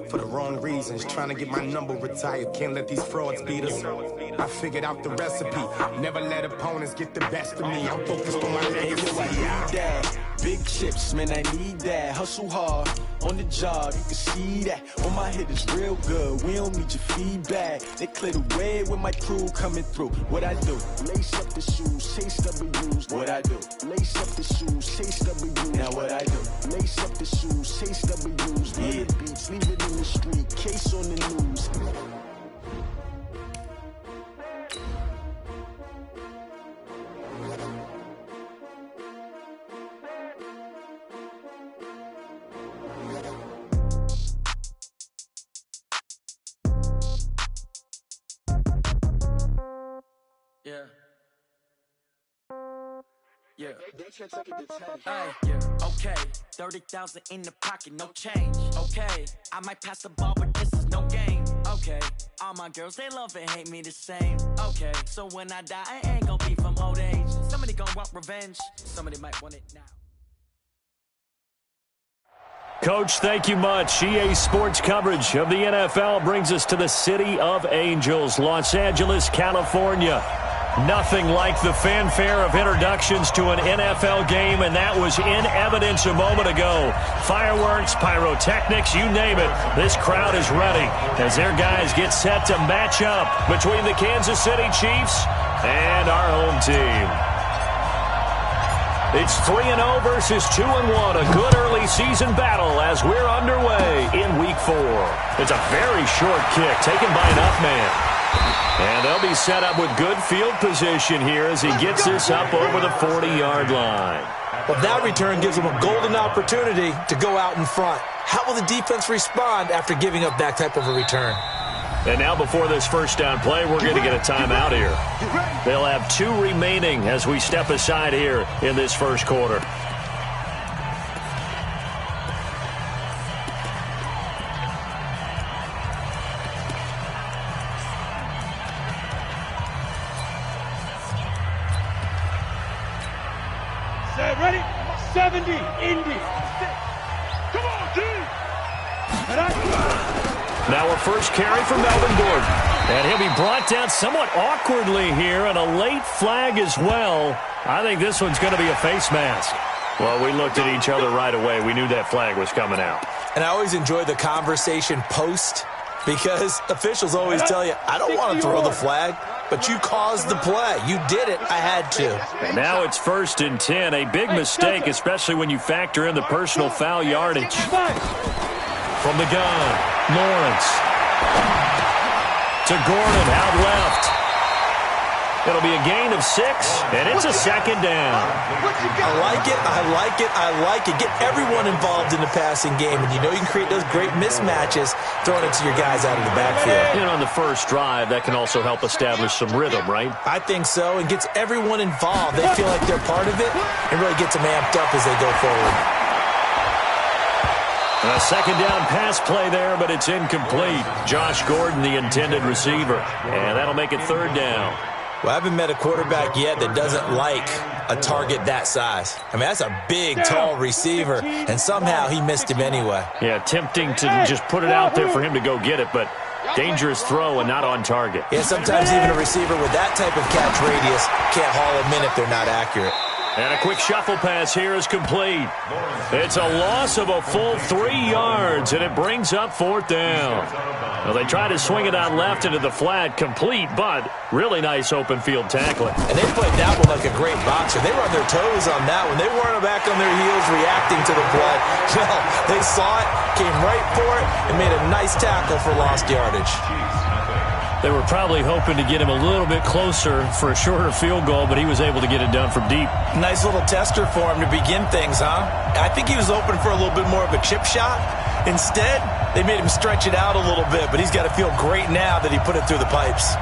for the wrong reasons. Trying to get my number retired, can't let these frauds beat us. I figured out the recipe, never let opponents get the best of me. I'm focused on my legacy. Big chips, man, I need that. Hustle hard on the job, you can see that. On my head is real good, we don't need your feedback. They clear the way with my crew coming through. What I do? Lace up the shoes, chase W's. What I do? Lace up the shoes, chase W's. Now what I do? Lace up the shoes, chase W's. Yeah. The beats, leave it in the street, case on the news. Yeah. Okay. 30,000 in the pocket, no change. Okay. I might pass the ball, but this is no game. Okay. All my girls, they love and hate me the same. Okay. So when I die, I ain't gonna be from old age. Somebody gonna want revenge. Somebody might want it now. Coach, thank you much. EA Sports coverage of the NFL brings us to the City of Angels, Los Angeles, California. Nothing like the fanfare of introductions to an NFL game, and that was in evidence a moment ago. Fireworks, pyrotechnics, you name it. This crowd is ready as their guys get set to match up between the Kansas City Chiefs and our home team. It's 3-0 versus 2-1, a good early season battle as we're underway in Week 4. It's a very short kick taken by an up man. And they'll be set up with good field position here as he gets this up over the 40-yard line. Well, that return gives them a golden opportunity to go out in front. How will the defense respond after giving up that type of a return? And now before this first down play, we're going to get a timeout here. They'll have 2 remaining as we step aside here in this first quarter. Ready? 70, Indy. Come on, D. Now a first carry for Melvin Gordon. And he'll be brought down somewhat awkwardly here, and a late flag as well. I think this one's going to be a face mask. Well, we looked at each other right away. We knew that flag was coming out. And I always enjoy the conversation post because officials always tell you, I don't want to throw the flag. But you caused the play. You did it. I had to. And now it's 1st and 10. A big mistake, especially when you factor in the personal foul yardage. From the gun, Lawrence. To Gordon, out left. It'll be a gain of 6, and it's a second down. I like it, I like it, I like it. Get everyone involved in the passing game, and you know you can create those great mismatches throwing it to your guys out of the backfield. And on the first drive, that can also help establish some rhythm, right? I think so, and gets everyone involved. They feel like they're part of it, and really gets them amped up as they go forward. A second down pass play there, but it's incomplete. Josh Gordon, the intended receiver, and that'll make it 3rd down. Well, I haven't met a quarterback yet that doesn't like a target that size. I mean, that's a big, tall receiver, and somehow he missed him anyway. Yeah, tempting to just put it out there for him to go get it, but dangerous throw and not on target. Yeah, sometimes even a receiver with that type of catch radius can't haul them in if they're not accurate. And a quick shuffle pass here is complete. It's a loss of a full 3 yards, and it brings up 4th down. Well, they try to swing it out left into the flat, complete, but really nice open field tackling. And they played that one like a great boxer. They were on their toes on that one. They weren't back on their heels reacting to the play. No, they saw it, came right for it, and made a nice tackle for lost yardage. They were probably hoping to get him a little bit closer for a shorter field goal, but he was able to get it done from deep. Nice little tester for him to begin things, huh? I think he was open for a little bit more of a chip shot. Instead, they made him stretch it out a little bit, but he's got to feel great now that he put it through the pipes.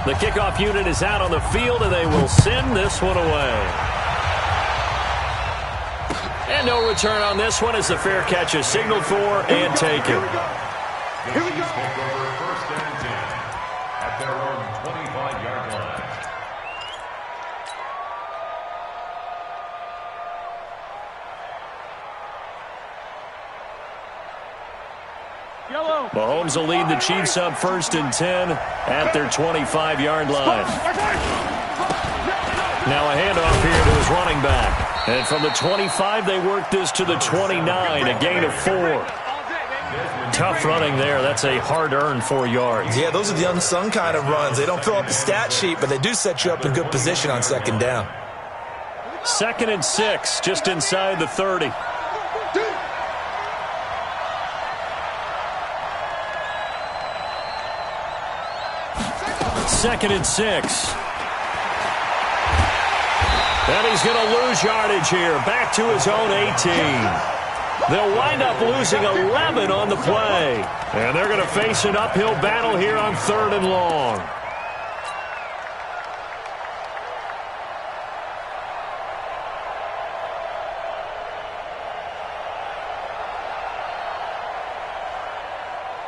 The kickoff unit is out on the field, and they will send this one away. And no return on this one as the fair catch is signaled for and taken. Here we go. First and 10 at their own 25-yard line. Mahomes will lead the Chiefs up 1st and 10 at their 25-yard line. Now a handoff here to his running back. And from the 25, they work this to the 29, a gain of 4. Tough running there. That's a hard-earned 4 yards. Yeah, those are the unsung kind of runs. They don't fill up the stat sheet, but they do set you up in good position on 2nd down. 2nd and 6, just inside the 30. Second and 6. And he's going to lose yardage here. Back to his own 18. They'll wind up losing 11 on the play. And they're going to face an uphill battle here on 3rd and long.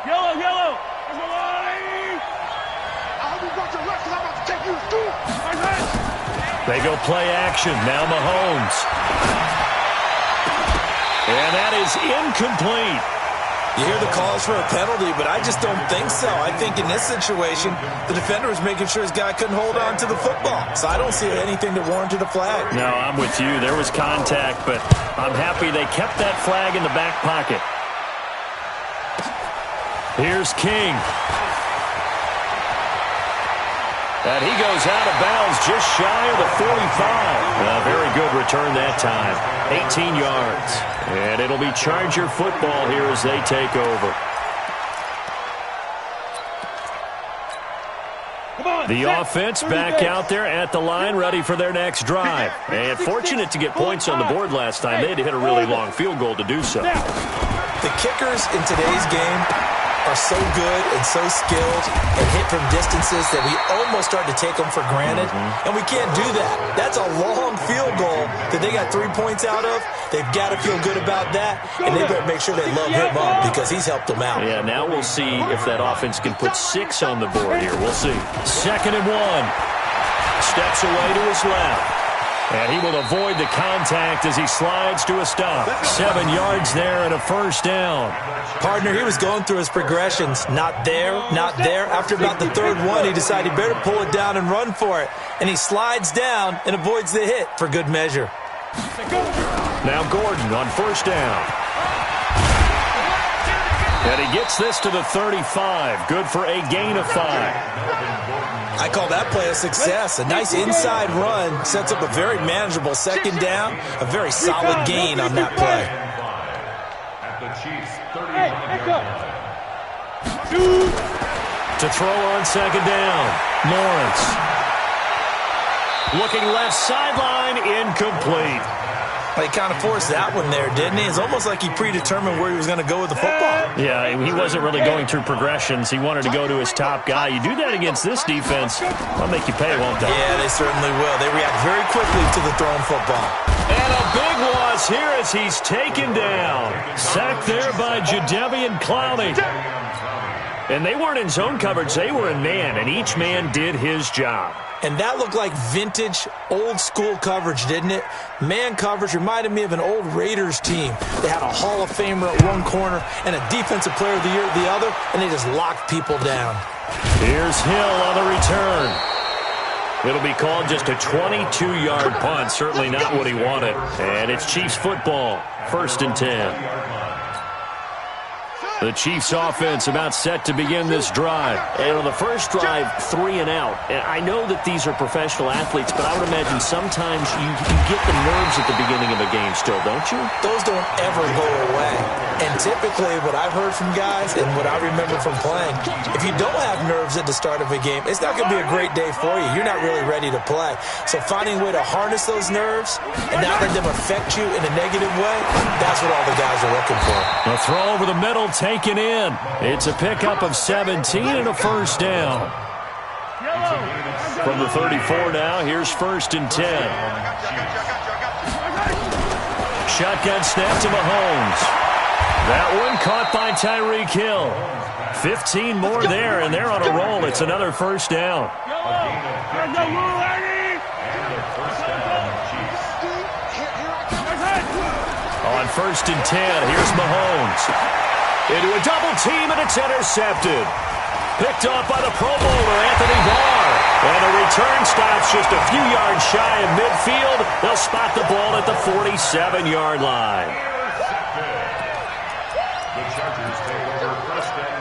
Yellow. They go play action. Now Mahomes. And that is incomplete. You hear the calls for a penalty, but I just don't think so. I think in this situation, the defender was making sure his guy couldn't hold on to the football. So I don't see anything that warranted a flag. No, I'm with you. There was contact, but I'm happy they kept that flag in the back pocket. Here's King. And he goes out of bounds just shy of the 45. A very good return that time. 18 yards. And it'll be Charger football here as they take over. The offense back out there at the line, ready for their next drive. And fortunate to get points on the board last time. They had to hit a really long field goal to do so. The kickers in today's game are so good and so skilled and hit from distances that we almost start to take them for granted, and we can't do that. That's a long field goal that they got 3 points out of. They've got to feel good about that, and they better make sure they love him up because he's helped them out. Yeah, now we'll see if that offense can put 6 on the board here. We'll see. 2nd and 1. Steps away to his left. And he will avoid the contact as he slides to a stop. 7 yards there and a 1st down. Partner, he was going through his progressions. Not there, not there. After about the 3rd one, he decided he better pull it down and run for it. And he slides down and avoids the hit for good measure. Now Gordon on 1st down. And he gets this to the 35. Good for a gain of 5. I call that play a success. A nice inside run sets up a very manageable 2nd down. A very solid gain on that play. At the Chiefs' 35-yard line. To throw on 2nd down. Lawrence. Looking left sideline, incomplete. He kind of forced that one there, didn't he? It's almost like he predetermined where he was going to go with the football. Yeah, he wasn't really going through progressions. He wanted to go to his top guy. You do that against this defense, they'll make you pay, won't they? Yeah, they certainly will. They react very quickly to the thrown football. And a big loss here as he's taken down. Sacked there by Jadeveon Clowney. And they weren't in zone coverage. They were in man, and each man did his job. And that looked like vintage, old-school coverage, didn't it? Man coverage reminded me of an old Raiders team. They had a Hall of Famer at one corner and a Defensive Player of the Year at the other, and they just locked people down. Here's Hill on the return. It'll be called just a 22-yard punt. Certainly not what he wanted. And it's Chiefs football, 1st and 10. The Chiefs offense about set to begin this drive. And on the first drive, 3 and out. And I know that these are professional athletes, but I would imagine sometimes you get the nerves at the beginning of a game still, don't you? Those don't ever go away. And typically what I've heard from guys and what I remember from playing, if you don't have nerves at the start of a game, it's not going to be a great day for you. You're not really ready to play. So finding a way to harness those nerves and not let them affect you in a negative way, that's what all the guys are looking for. A throw over the middle, taken in. It's a pickup of 17 and a 1st down. From the 34 now, here's 1st and 10. Shotgun snap to Mahomes. That one caught by Tyreek Hill. 15 more there, and they're on a roll. It's another 1st down. On 1st and 10, here's Mahomes. into a double team, and it's intercepted. Picked off by the Pro Bowler, Anthony Barr. And the return stops just a few yards shy of midfield. They'll spot the ball at the 47-yard line. The Chargers take over first and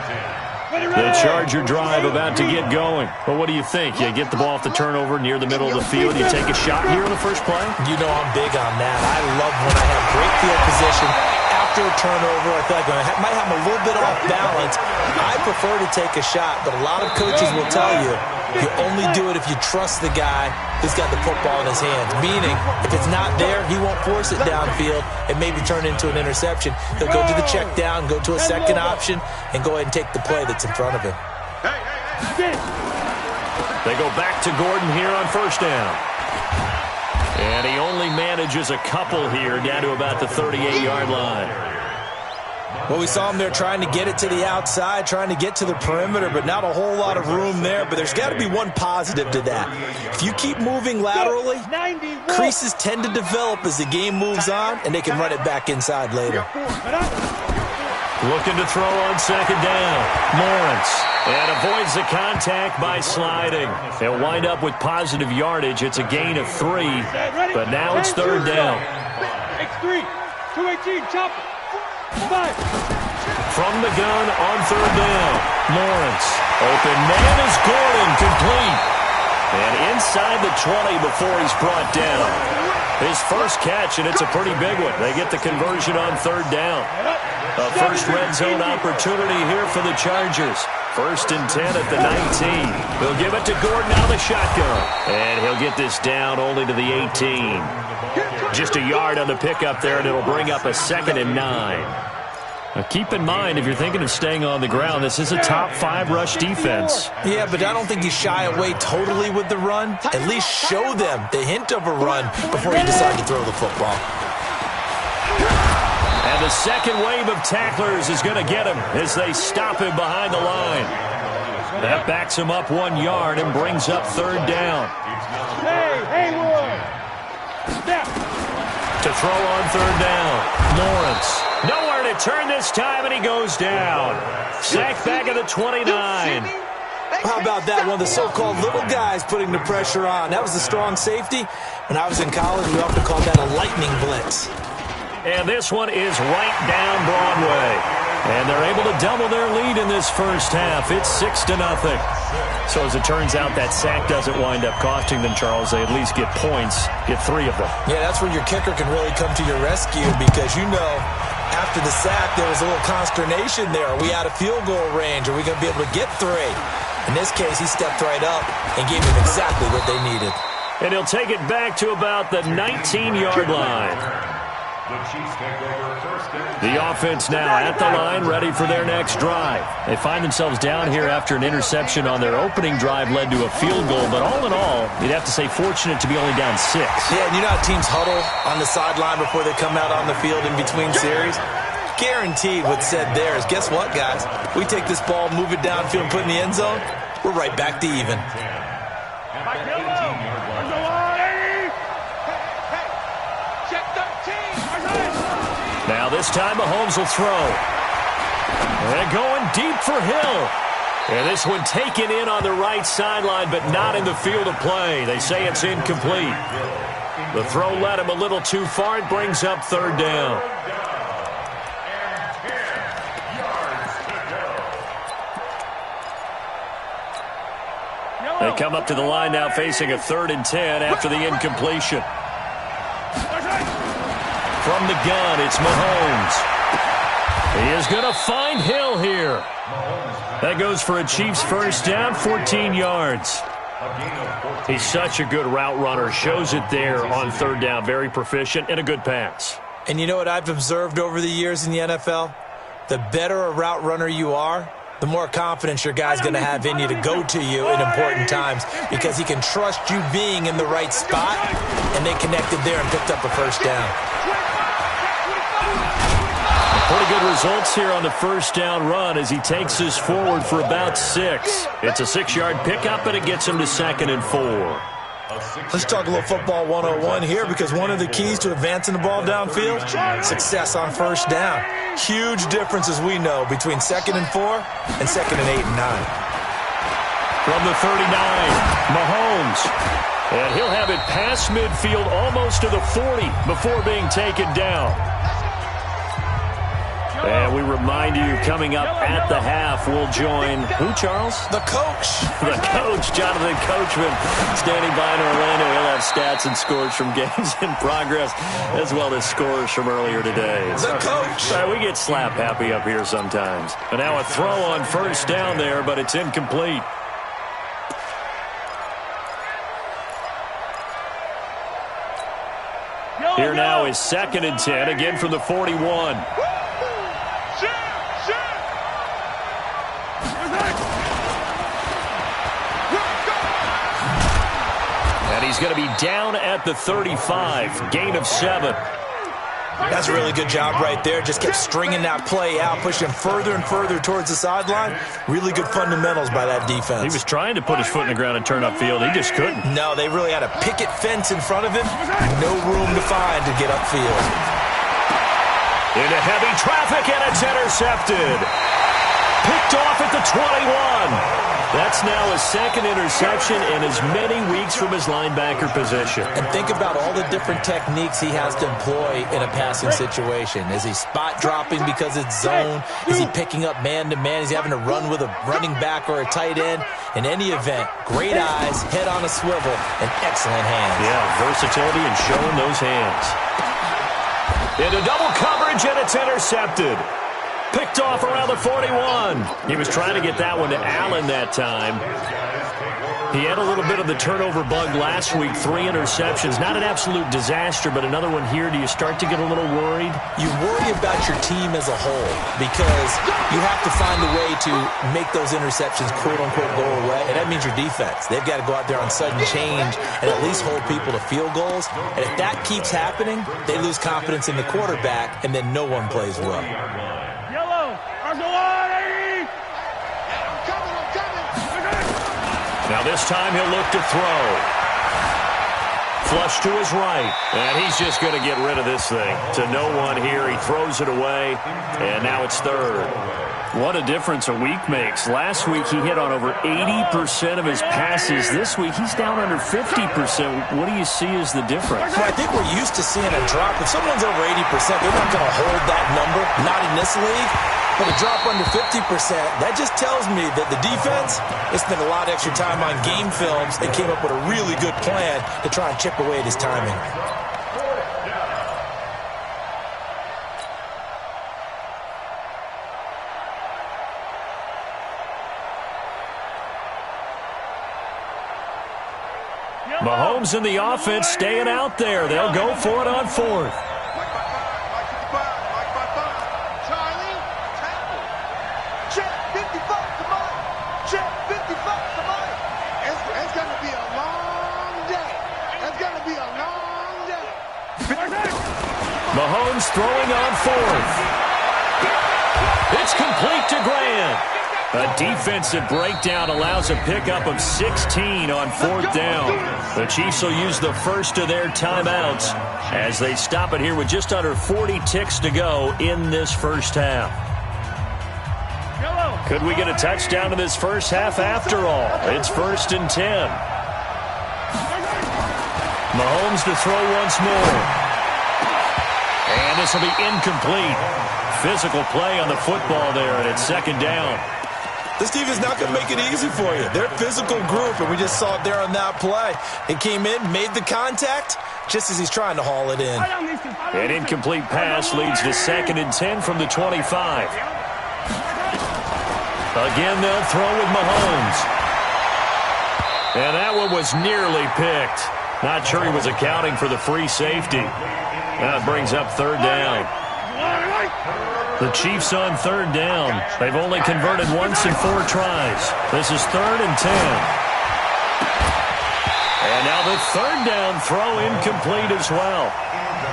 10. The Charger drive about to get going. Well, what do you think? You get the ball off the turnover near the middle of the field. You take a shot here in the first play? You know I'm big on that. I love when I have great field position. After a turnover, I feel like I might have a little bit off balance. I prefer to take a shot, but a lot of coaches will tell you only do it if you trust the guy who's got the football in his hands. Meaning, if it's not there, he won't force it downfield and maybe turn into an interception. He'll go to the check down, go to a second option, and go ahead and take the play that's in front of him. They go back to Gordon here on first down. And he only manages a couple here down to about the 38-yard line. Well, we saw him there trying to get it to the outside, trying to get to the perimeter, but not a whole lot of room there. But there's got to be one positive to that. If you keep moving laterally, creases tend to develop as the game moves on, and they can run it back inside later. Looking to throw on second down. Lawrence. And avoids the contact by sliding. They'll wind up with positive yardage. It's a gain of 3, but now it's third down. X3, 218, chop it. 5. From the gun on third down. Lawrence. Open man is Gordon, complete. And inside the 20 before he's brought down. His first catch, and it's a pretty big one. They get the conversion on third down. A first red zone opportunity here for the Chargers. First and 10 at the 19. He'll give it to Gordon out of the shotgun. And he'll get this down only to the 18. Just a yard on the pickup there, and it'll bring up a 2nd and 9. Now keep in mind, if you're thinking of staying on the ground, this is a top 5 rush defense. Yeah, but I don't think you shy away totally with the run. At least show them the hint of a run before you decide to throw the football. And the second wave of tacklers is going to get him as they stop him behind the line. That backs him up 1 yard and brings up third down. Hey, Haywood. Step. To throw on third down. Lawrence. Nowhere to turn this time, and he goes down. Sacked back at the 29. How about that? One of the so-called little guys putting the pressure on. That was the strong safety. When I was in college, we often called that a lightning blitz. And this one is right down Broadway. And they're able to double their lead in this first half. It's 6-0. So as it turns out, that sack doesn't wind up costing them, Charles. They at least get points, get 3 of them. Yeah, that's where your kicker can really come to your rescue because, you know, after the sack, there was a little consternation there. Are we out of field goal range? Are we going to be able to get 3? In this case, he stepped right up and gave them exactly what they needed. And he'll take it back to about the 19-yard line. The Chiefs take over first and 10. The offense now at the line, ready for their next drive. They find themselves down here after an interception on their opening drive led to a field goal. But all in all, you'd have to say fortunate to be only down 6. Yeah, and you know how teams huddle on the sideline before they come out on the field in between series? Guaranteed what's said there is, guess what, guys? We take this ball, move it downfield, and put it in the end zone, we're right back to even. At the 18-yard line. Now this time Mahomes will throw. And going deep for Hill. And this one taken in on the right sideline, but not in the field of play. They say it's incomplete. The throw led him a little too far. It brings up third down. They come up to the line now facing a 3rd and 10 after the incompletion. From the gun, it's Mahomes. He is going to find Hill here. That goes for a Chiefs first down, 14 yards. He's such a good route runner. Shows it there on third down. Very proficient and a good pass. And you know what I've observed over the years in the NFL? The better a route runner you are, the more confidence your guy's going to have in you to go to you in important times because he can trust you being in the right spot, and they connected there and picked up a first down. Pretty good results here on the first down run as he takes us forward for about 6. It's a 6-yard pickup, and it gets him to 2nd and 4. Let's talk a little football 101 here, because one of the keys to advancing the ball downfield, success on first down. Huge difference, as we know, between 2nd and 4 and 2nd and 8 and 9. From the 39, Mahomes. And he'll have it past midfield almost to the 40 before being taken down. And we remind you, coming up at the half, we'll join who, Charles? The coach. The coach, Jonathan Coachman, standing by in Orlando. He'll have stats and scores from games in progress, as well as scores from earlier today. The coach. We get slap happy up here sometimes. And now a throw on first down there, but it's incomplete. Here now is 2nd and 10, again from the 41. And he's going to be down at the 35, gain of 7. That's a really good job right there. Just kept stringing that play out, pushing further and further towards the sideline. Really good fundamentals by that defense. He was trying to put his foot in the ground and turn upfield. He just couldn't. No, they really had a picket fence in front of him. No room to find to get upfield. Into heavy traffic, and it's intercepted. Picked off at the 21. That's now his 2nd interception in as many weeks from his linebacker position. And think about all the different techniques he has to employ in a passing situation. Is he spot dropping because it's zone? Is he picking up man-to-man? Is he having to run with a running back or a tight end? In any event, great eyes, head on a swivel, and excellent hands. Yeah, versatility and showing those hands. Into double coverage, and it's intercepted. Picked off around the 41. He was trying to get that one to Allen that time. He had a little bit of the turnover bug last week, 3 interceptions. Not an absolute disaster, but another one here. Do you start to get a little worried? You worry about your team as a whole, because you have to find a way to make those interceptions, quote-unquote, go away. And that means your defense. They've got to go out there on sudden change and at least hold people to field goals. And if that keeps happening, they lose confidence in the quarterback, and then no one plays well. Now this time he'll look to throw. Flush to his right. And he's just going to get rid of this thing. To no one here. He throws it away. And now it's 3rd. What a difference a week makes. Last week he hit on over 80% of his passes. This week he's down under 50%. What do you see as the difference? Well, I think we're used to seeing a drop. If someone's over 80%, they're not going to hold that number. Not in this league. But a drop under 50%, that just tells me that the defense has spent a lot of extra time on game films and came up with a really good plan to try and chip away at his timing. Mahomes and the offense staying out there. They'll go for it on 4th. Mahomes throwing on 4th. It's complete to Grant. A defensive breakdown allows a pickup of 16 on 4th down. The Chiefs will use the first of their timeouts as they stop it here with just under 40 ticks to go in this first half. Could we get a touchdown in this first half after all? It's 1st and 10. Mahomes to throw once more. And this will be incomplete. Physical play on the football there, and it's 2nd down. This team is not going to make it easy for you. They're a physical group, and we just saw it there on that play. It came in, made the contact, just as he's trying to haul it in. An incomplete pass leads to 2nd and 10 from the 25. Again, they'll throw with Mahomes. And that one was nearly picked. Not sure he was accounting for the free safety. That brings up 3rd down. The Chiefs on 3rd down. They've only converted once in 4 tries. This is 3rd and 10. And now the 3rd down throw incomplete as well.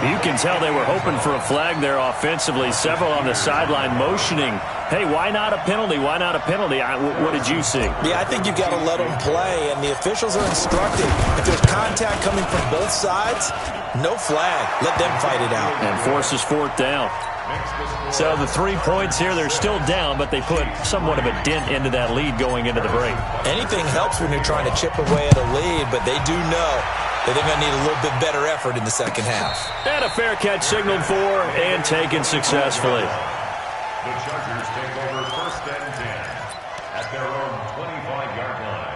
You can tell they were hoping for a flag there offensively. Several on the sideline motioning, hey, why not a penalty? Why not a penalty? What did you see? Yeah, I think you've got to let them play, and the officials are instructed. If there's contact coming from both sides, no flag. Let them fight it out. And forces 4th down. So the 3 points here, they're still down, but they put somewhat of a dent into that lead going into the break. Anything helps when you're trying to chip away at a lead, but they do know that they're going to need a little bit better effort in the second half. And a fair catch signaled for and taken successfully. The Chargers take over 1st and 10 at their own 25-yard line.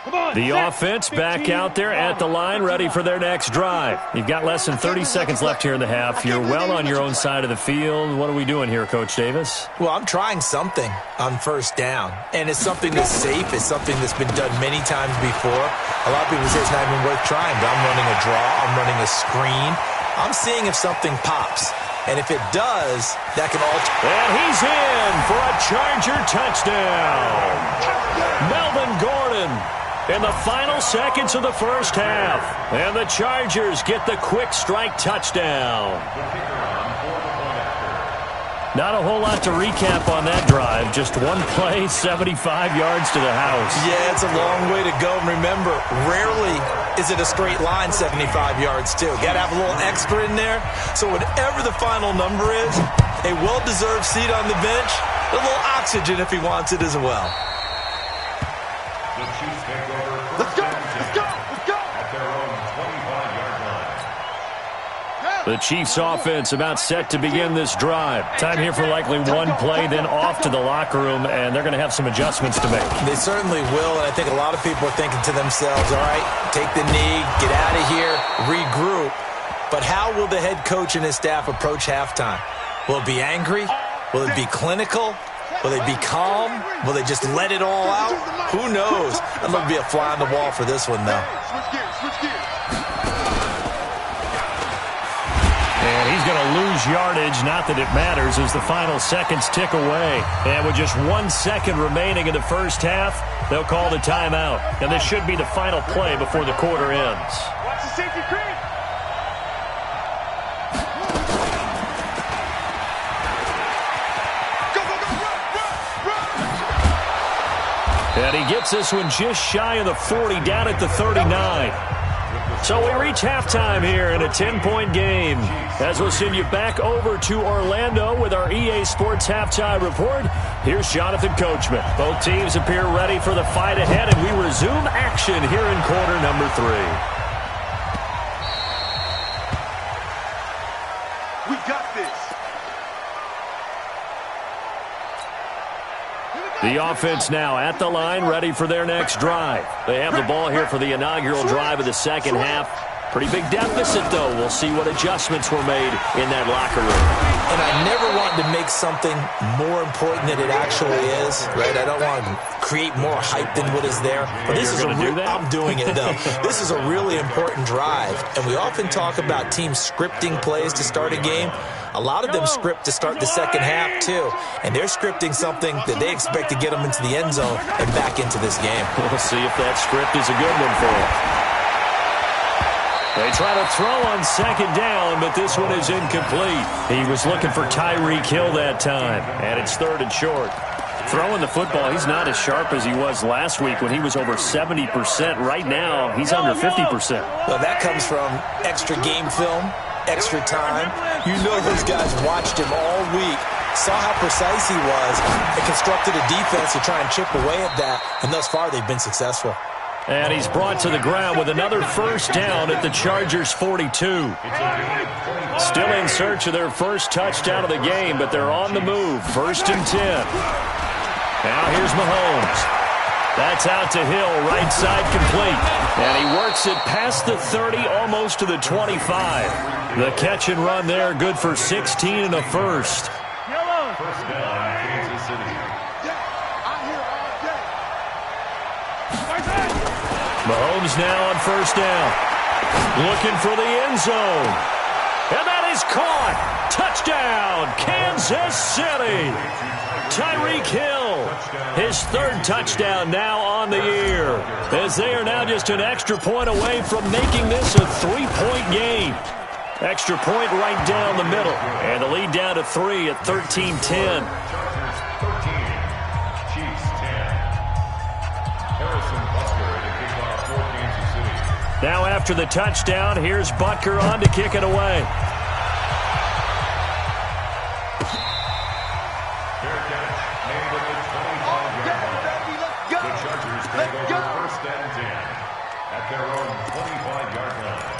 The offense back out there at the line, ready for their next drive. You've got less than 30 seconds left here in the half. You're well on your own side of the field. What are we doing here, Coach Davis? Well, I'm trying something on 1st down, and it's something that's safe. It's something that's been done many times before. A lot of people say it's not even worth trying, but I'm running a draw. I'm running a screen. I'm seeing if something pops. And if it does, that can alter. And he's in for a Charger touchdown. Melvin Gordon in the final seconds of the first half. And the Chargers get the quick strike touchdown. Not a whole lot to recap on that drive. Just one play, 75 yards to the house. Yeah, it's a long way to go. Remember, rarely is it a straight line 75 yards, too. Got to have a little extra in there. So whatever the final number is, a well-deserved seat on the bench, a little oxygen if he wants it as well. The Chiefs take over. Let's go! At their own 25-yard line. The Chiefs offense about set to begin this drive. Time here for likely one play, then off to the locker room, and they're going to have some adjustments to make. They certainly will, and I think a lot of people are thinking to themselves, all right, take the knee, get out of here, regroup. But how will the head coach and his staff approach halftime? Will it be angry? Will it be clinical? Will they be calm? Will they just let it all out? Who knows? I'd love to be a fly on the wall for this one, though. And he's going to lose yardage. Not that it matters as the final seconds tick away. And with just 1 second remaining in the first half, they'll call the timeout. And this should be the final play before the quarter ends. Watch the safety creep. And he gets this one just shy of the 40, down at the 39. So we reach halftime here in a 10-point game. As we'll send you back over to Orlando with our EA Sports Halftime Report, here's Jonathan Coachman. Both teams appear ready for the fight ahead, and we resume action here in quarter number 3. We got this. The offense now at the line, ready for their next drive. They have the ball here for the inaugural drive of the second half. Pretty big deficit, though. We'll see what adjustments were made in that locker room. And I never wanted to make something more important than it actually is, right? I don't want to create more hype than what is there. But this is I'm doing it, though. This is a really important drive. And we often talk about teams scripting plays to start a game. A lot of them script to start the second half, too. And they're scripting something that they expect to get them into the end zone and back into this game. We'll see if that script is a good one for them. They try to throw on second down, but this one is incomplete. He was looking for Tyreek Hill that time, and it's 3rd and short. Throwing the football, he's not as sharp as he was last week when he was over 70%. Right now, he's under 50%. Well, that comes from extra game film, extra time. You know those guys watched him all week, saw how precise he was, and constructed a defense to try and chip away at that, and thus far they've been successful. And he's brought to the ground with another first down at the Chargers' 42. Still in search of their first touchdown of the game, but they're on the move. 1st and 10. Now here's Mahomes. That's out to Hill, right side complete. And he works it past the 30, almost to the 25. The catch and run there, good for 16 and a first. First down, Kansas City. Mahomes now on first down. Looking for the end zone. And that is caught. Touchdown, Kansas City. Tyreek Hill, his third touchdown now on the year, as they are now just an extra point away from making this a 3-point game. Extra point right down the middle, and the lead down to 3 at 13-10. Now after the touchdown, here's Butker on to kick it away. The Chargers take over first and 10 at their own 25-yard line.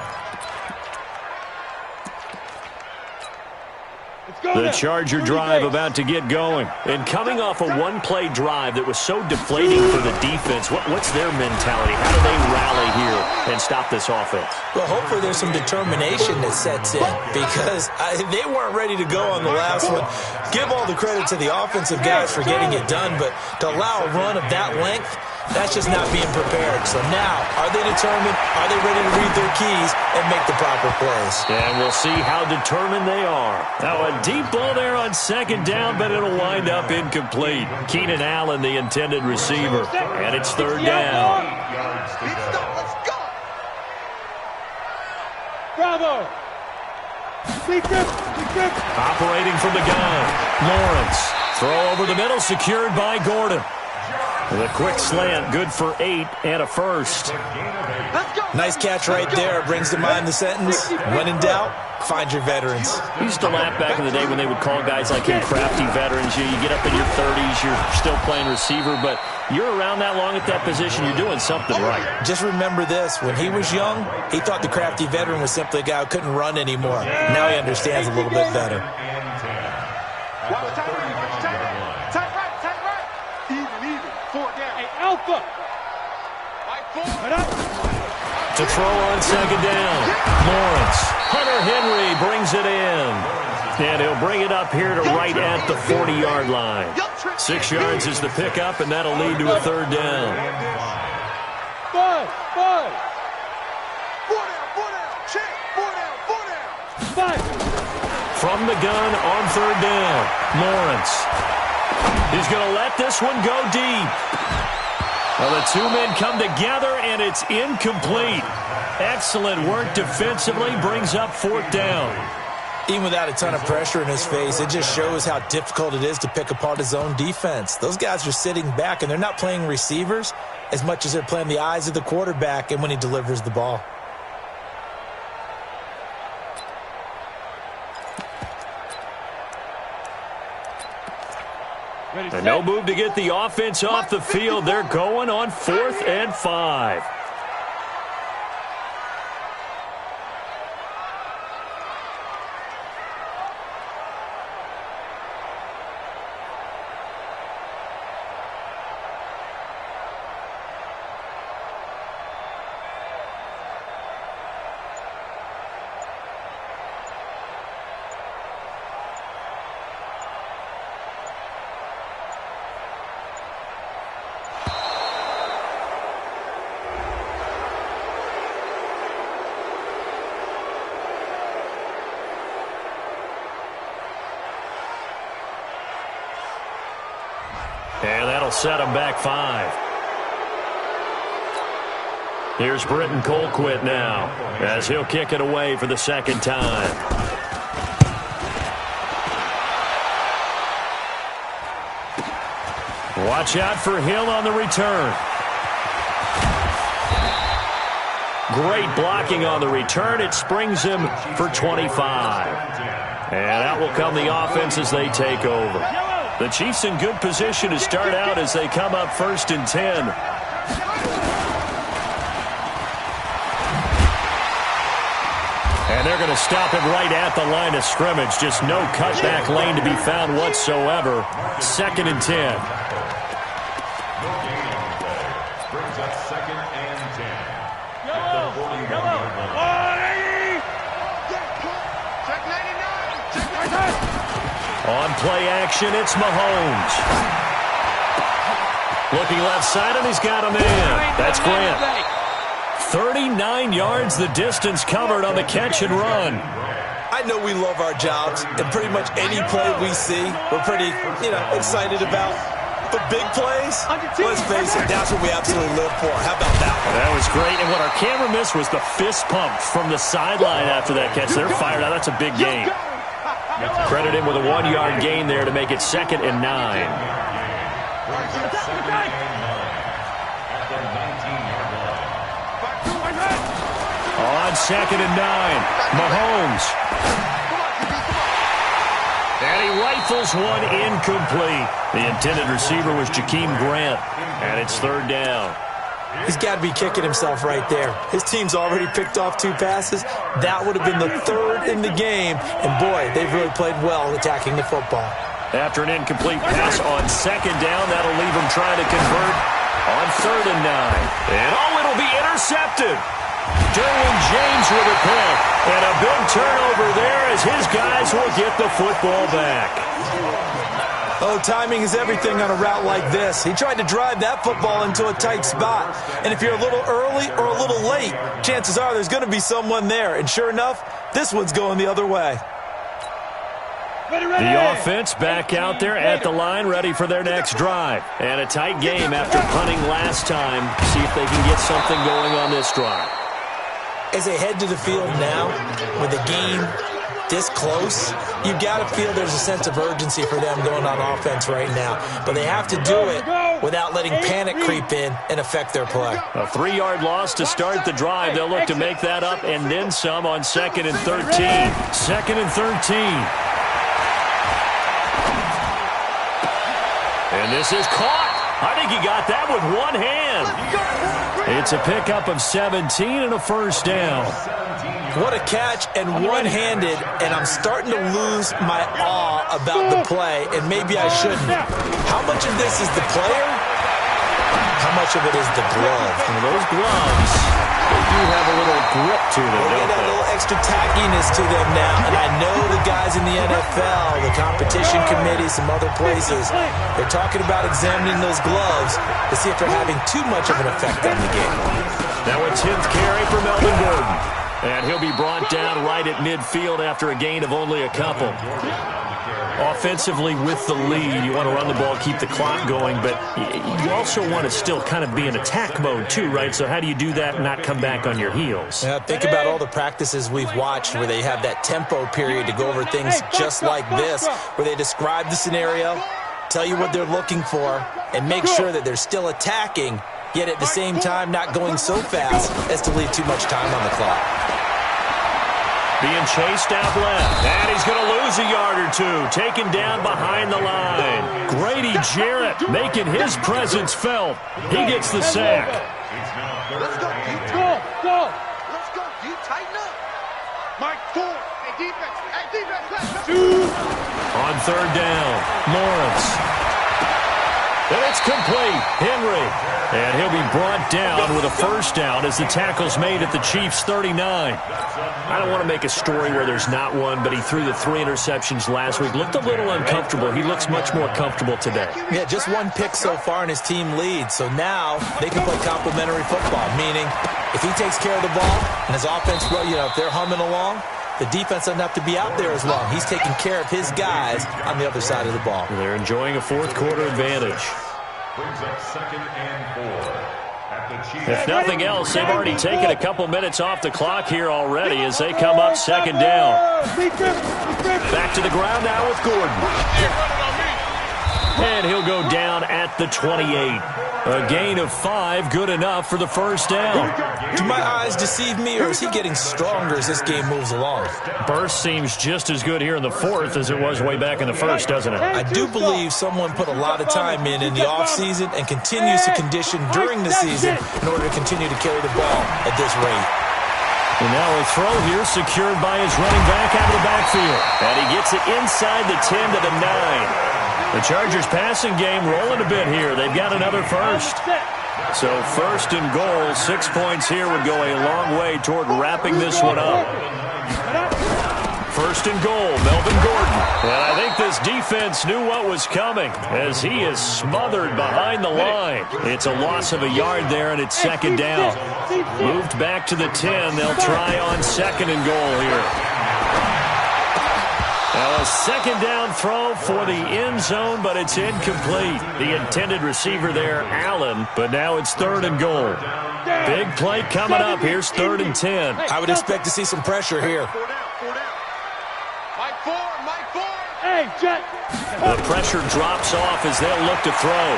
The Charger drive about to get going. And coming off a one-play drive that was so deflating for the defense, what's their mentality? How do they rally here and stop this offense? Well, hopefully there's some determination that sets in because they weren't ready to go on the last one. Give all the credit to the offensive guys for getting it done, but to allow a run of that length, that's just not being prepared. So now, are they determined? Are they ready to read their keys and make the proper plays? And we'll see how determined they are. Now, a deep ball there on second down, but it'll wind up incomplete. Keenan Allen, the intended receiver, and it's third down. Let's go! Bravo! Operating from the gun, Lawrence. Throw over the middle, secured by Gordon. The quick slant, good for 8 and a first. Nice catch right there. Brings to mind the sentence, when in doubt, find your veterans. We used to laugh back in the day when they would call guys like him crafty veterans. You get up in your 30s, you're still playing receiver, but you're around that long at that position, you're doing something right. Just remember this. When he was young, he thought the crafty veteran was simply a guy who couldn't run anymore. Now he understands a little bit better. Alpha! To throw on second down, Lawrence. Hunter Henry brings it in. And he'll bring it up here to right at the 40-yard line. 6 yards is the pickup, and that'll lead to a third down. Five. From the gun on third down, Lawrence. He's going to let this one go deep. Well, the two men come together, and it's incomplete. Excellent work defensively, brings up fourth down. Even without a ton of pressure in his face, it just shows how difficult it is to pick apart his own defense. Those guys are sitting back, and they're not playing receivers as much as they're playing the eyes of the quarterback and when he delivers the ball. And no move to get the offense off the field. They're going on 4th and 5. And that'll set him back 5. Here's Britton Colquitt now, as he'll kick it away for the second time. Watch out for Hill on the return. Great blocking on the return. It springs him for 25. And out will come the offense as they take over. The Chiefs in good position to start out as they come up 1st and 10. And they're going to stop it right at the line of scrimmage. Just no cutback lane to be found whatsoever. 2nd and 10. Brings up 2nd and 10. On play action, it's Mahomes. Looking left side, and he's got him in. That's Grant. 39 yards the distance covered on the catch and run. I know we love our jobs, and pretty much any play we see, we're pretty, excited about. But big plays, let's face it, that's what we absolutely live for. How about that one? That was great, and what our camera missed was the fist pump from the sideline after that catch. They're fired out. That's a big gain. Credit him with a 1-yard gain there to make it 2nd and 9. On 2nd and 9, Mahomes. And he rifles one incomplete. The intended receiver was Jakeem Grant, and it's 3rd down. He's got to be kicking himself right there. His team's already picked off 2 passes. That would have been the 3rd in the game. And, boy, they've really played well attacking the football. After an incomplete pass on 2nd down, that'll leave him trying to convert on 3rd and 9. And, it'll be intercepted. Derwin James with a pick. And a big turnover there as his guys will get the football back. Oh, timing is everything on a route like this. He tried to drive that football into a tight spot. And if you're a little early or a little late, chances are there's going to be someone there. And sure enough, this one's going the other way. The offense back out there at the line, ready for their next drive. And a tight game after punting last time. See if they can get something going on this drive. As they head to the field now, with the game this close, you've got to feel there's a sense of urgency for them going on offense right now. But they have to do it without letting panic creep in and affect their play. A 3-yard loss to start the drive. They'll look to make that up and then some on 2nd and 13. 2nd and 13. And this is caught. I think he got that with one hand. It's a pickup of 17 and a 1st down. What a catch and one-handed, and I'm starting to lose my awe about the play, and maybe I shouldn't. How much of this is the player? How much of it is the glove? Well, those gloves, they do have a little grip to them, They don't got a they? little extra tackiness to them now, and I know the guys in the NFL, the competition committee, some other places, they're talking about examining those gloves to see if they're having too much of an effect on the game. Now a 10th carry for Melvin Gordon. And he'll be brought down right at midfield after a gain of only a couple. Offensively with the lead, you want to run the ball, keep the clock going, but you also want to still kind of be in attack mode too, right? So how do you do that and not come back on your heels? Yeah, think about all the practices we've watched where they have that tempo period to go over things just like this, where they describe the scenario, tell you what they're looking for, and make sure that they're still attacking, yet at the same time not going so fast as to leave too much time on the clock. Being chased out left, and he's going to lose a yard or two, taken down behind the line. Grady Jarrett making his presence felt. He gets the sack. Let's go, D. Go. Let's go, D. Tighten up. Mike, 4. Hey, defense. Hey, defense. Let's go. On 3rd down, Lawrence. And it's complete. Henry. And he'll be brought down with a 1st down as the tackle's made at the Chiefs' 39. I don't want to make a story where there's not one, but he threw the 3 interceptions last week. Looked a little uncomfortable. He looks much more comfortable today. Yeah, just 1 pick so far and his team leads. So now they can play complementary football, meaning if he takes care of the ball and his offense, if they're humming along, the defense doesn't have to be out there as long. He's taking care of his guys on the other side of the ball. They're enjoying a 4th quarter advantage. Brings up 2nd and 4. At the Chiefs. If nothing else, they've already taken a couple minutes off the clock here already as they come up 2nd down. Back to the ground now with Gordon. And he'll go down at the 28. A gain of 5, good enough for the 1st down. Do my eyes deceive me, or is he getting stronger as this game moves along? Burst seems just as good here in the 4th as it was way back in the 1st, doesn't it? I do believe someone put a lot of time in the offseason and continues to condition during the season in order to continue to carry the ball at this rate. And now a throw here secured by his running back out of the backfield. And he gets it inside the 10 to the 9. The Chargers passing game rolling a bit here. They've got another 1st. So 1st and goal, 6 points here would go a long way toward wrapping this one up. 1st and goal, Melvin Gordon. And I think this defense knew what was coming as he is smothered behind the line. It's a loss of a yard there, and it's 2nd down. Moved back to the 10. They'll try on 2nd and goal here. Now a second down throw for the end zone, but it's incomplete. The intended receiver there, Allen, but now it's 3rd and goal. Big play coming up. Here's 3rd and 10. I would expect to see some pressure here. Mike 4. Hey, Jet. The pressure drops off as they'll look to throw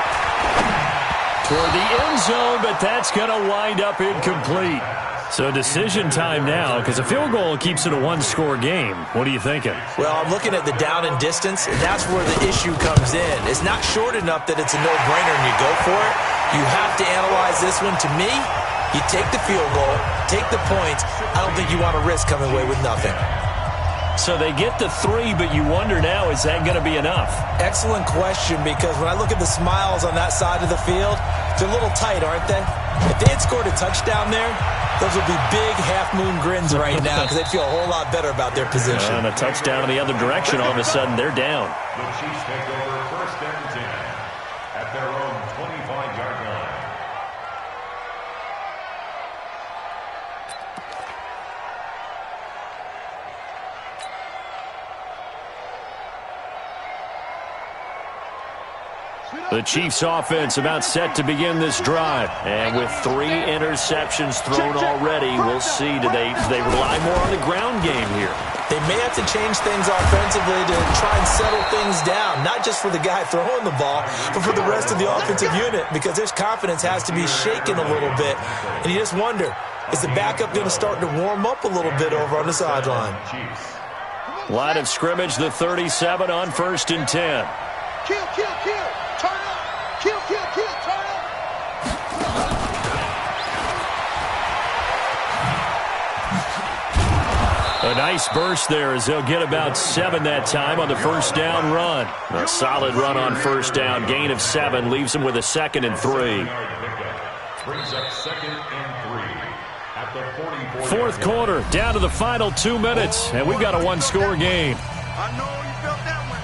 toward the end zone, but that's going to wind up incomplete. So decision time now, because a field goal keeps it a one-score game. What are you thinking? Well, I'm looking at the down and distance, and that's where the issue comes in. It's not short enough that it's a no-brainer and you go for it. You have to analyze this one. To me, you take the field goal, take the points. I don't think you want to risk coming away with nothing. So they get the 3, but you wonder now, is that going to be enough? Excellent question, because when I look at the smiles on that side of the field, they're a little tight, aren't they? If they had scored a touchdown there, those would be big half-moon grins right now because they'd feel a whole lot better about their position. And a touchdown in the other direction, all of a sudden, they're down. The Chiefs take over 1st and 10 at their own 25-yard line. The Chiefs offense about set to begin this drive. And with 3 interceptions thrown already, we'll see. Do they rely more on the ground game here? They may have to change things offensively to try and settle things down, not just for the guy throwing the ball, but for the rest of the offensive unit, because their confidence has to be shaken a little bit. And you just wonder, is the backup going to start to warm up a little bit over on the sideline? Line of scrimmage, the 37 on 1st and 10. Kill. Turn up. Kill. Turn up. A nice burst there as they'll get about 7 that time on the 1st down run. A solid run on 1st down. Gain of 7 leaves them with a 2nd and 3. Brings up 2nd and 3 at the 44. 4th quarter, down to the final 2 minutes, and we've got a one-score game. I know you felt that one.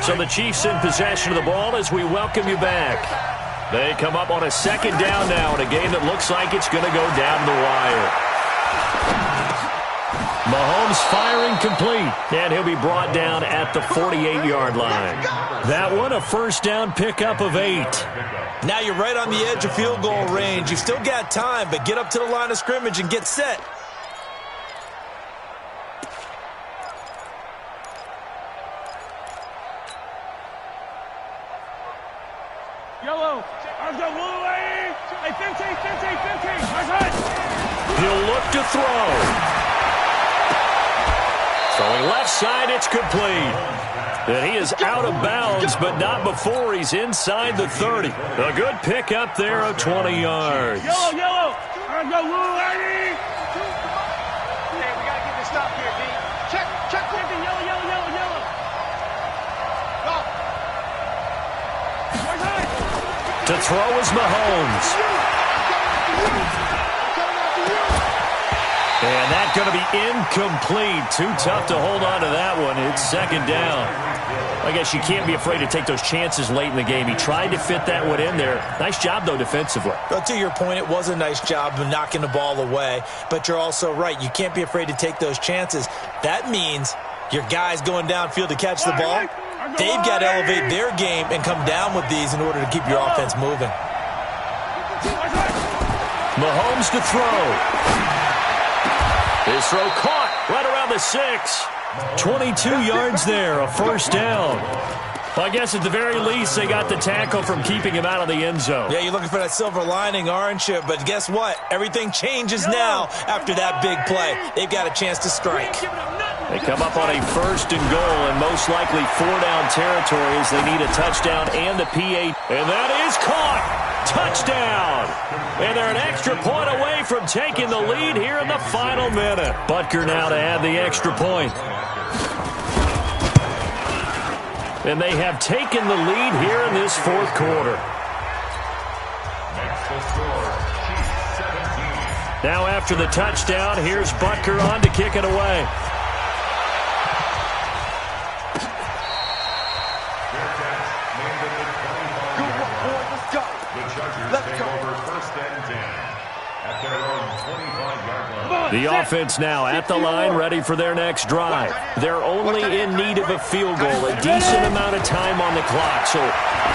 So the Chiefs in possession of the ball as we welcome you back. They come up on a 2nd down now in a game that looks like it's going to go down the wire. Mahomes firing complete, and he'll be brought down at the 48-yard line. That one, a 1st down pickup of 8. Now you're right on the edge of field goal range. You've still got time, but get up to the line of scrimmage and get set. Yellow. I've got blue lane. Hey, 15. He'll look to throw. Throwing left side, it's complete. And he is out of bounds, but not before he's inside the 30. A good pickup there of 20 yards. Yellow. I've got blue lane. Hey, we got to get this stop here, D. Check. Yellow. Go. To throw is Mahomes. And that's going to be incomplete. Too tough to hold on to that one. It's 2nd down. I guess you can't be afraid to take those chances late in the game. He tried to fit that one in there. Nice job, though, defensively. But to your point, it was a nice job of knocking the ball away. But you're also right. You can't be afraid to take those chances. That means your guys going downfield to catch the ball, they've got to elevate their game and come down with these in order to keep your offense moving. Mahomes to throw. His throw caught right around the 6. 22 yards there, a 1st down. Well, I guess at the very least, they got the tackle from keeping him out of the end zone. Yeah, you're looking for that silver lining, aren't you? But guess what? Everything changes now after that big play. They've got a chance to strike. They come up on a 1st and goal, and most likely 4-down territory as they need a touchdown and the PA. And that is caught. Touchdown. And they're an extra point away from taking the lead here in the final minute. Butker now to add the extra point. And they have taken the lead here in this 4th quarter. Next to score, Chiefs 17. Now after the touchdown, here's Butker on to kick it away. Let's go. Over 1st and 10 at their own 25-yard line. The offense now at the line, ready for their next drive. They're only in need of a field goal, a decent amount of time on the clock. So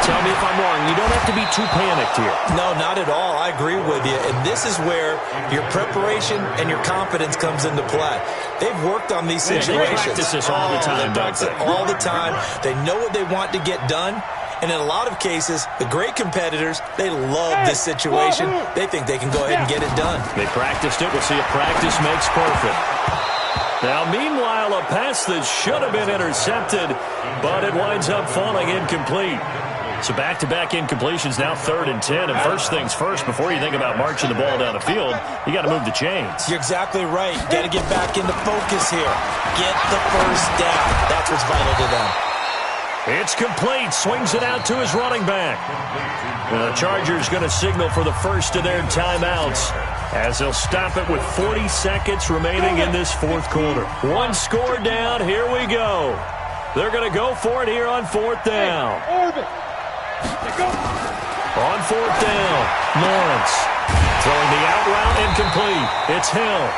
tell me if I'm wrong. You don't have to be too panicked here. No, not at all. I agree with you. And this is where your preparation and your confidence comes into play. They've worked on these situations. They practice this all the time. They practice it all the time. They know what they want to get done. And in a lot of cases, the great competitors, they love this situation. They think they can go ahead and get it done. They practiced it. We'll see if practice makes perfect. Now, meanwhile, a pass that should have been intercepted, but it winds up falling incomplete. So back-to-back incompletions, now 3rd and 10. And first things first, before you think about marching the ball down the field, you got to move the chains. You're exactly right. Got to get back into focus here. Get the first down. That's what's vital to them. It's complete. Swings it out to his running back. The Chargers going to signal for the first of their timeouts as they'll stop it with 40 seconds remaining in this fourth quarter. One score down. Here we go. They're going to go for it here on 4th down. On 4th down, Lawrence throwing the out route incomplete. It's Hill.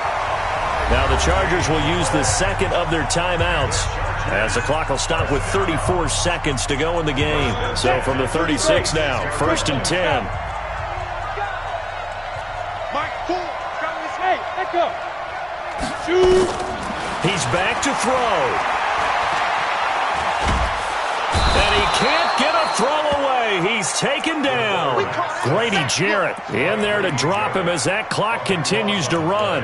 Now the Chargers will use the second of their timeouts as the clock will stop with 34 seconds to go in the game. So from the 36 now, 1st and 10. He's back to throw. And he can't get a throw away. He's taken down. Grady Jarrett in there to drop him as that clock continues to run.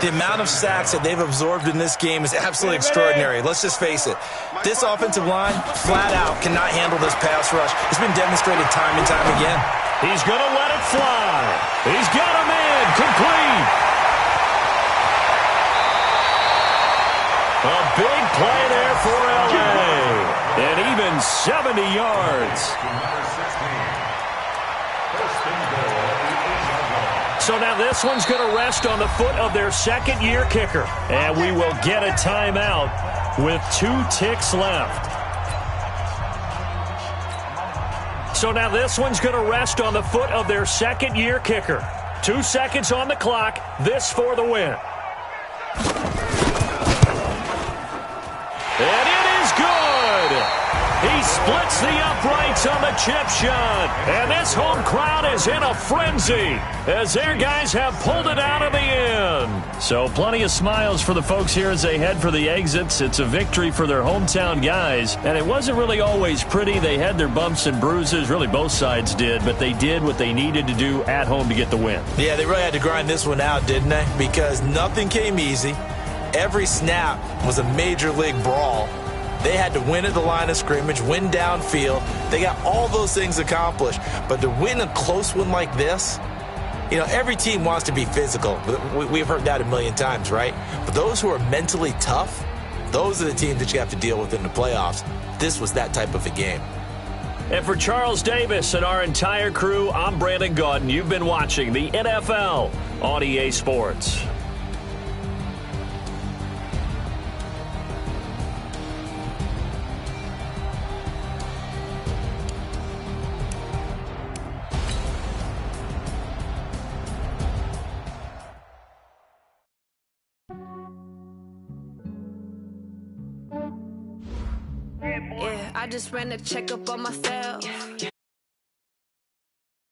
The amount of sacks that they've absorbed in this game is absolutely extraordinary. Let's just face it. This offensive line, flat out, cannot handle this pass rush. It's been demonstrated time and time again. He's going to let it fly. He's got him in. Complete. A big play there for L.A. And even 70 yards. So now this one's going to rest on the foot of their second-year kicker. And we will get a timeout with 2 ticks left. So now this one's going to rest on the foot of their second-year kicker. 2 seconds on the clock. This for the win. And it is good. He splits the uprights on the chip shot. And this home crowd is in a frenzy as their guys have pulled it out of the end. So plenty of smiles for the folks here as they head for the exits. It's a victory for their hometown guys. And it wasn't really always pretty. They had their bumps and bruises. Really, both sides did. But they did what they needed to do at home to get the win. Yeah, they really had to grind this one out, didn't they? Because nothing came easy. Every snap was a major league brawl. They had to win at the line of scrimmage, win downfield. They got all those things accomplished. But to win a close one like this, you know, every team wants to be physical. We've heard that a million times, right? But those who are mentally tough, those are the teams that you have to deal with in the playoffs. This was that type of a game. And for Charles Davis and our entire crew, I'm Brandon Gaudin. You've been watching the NFL on EA Sports. I just ran a checkup on myself.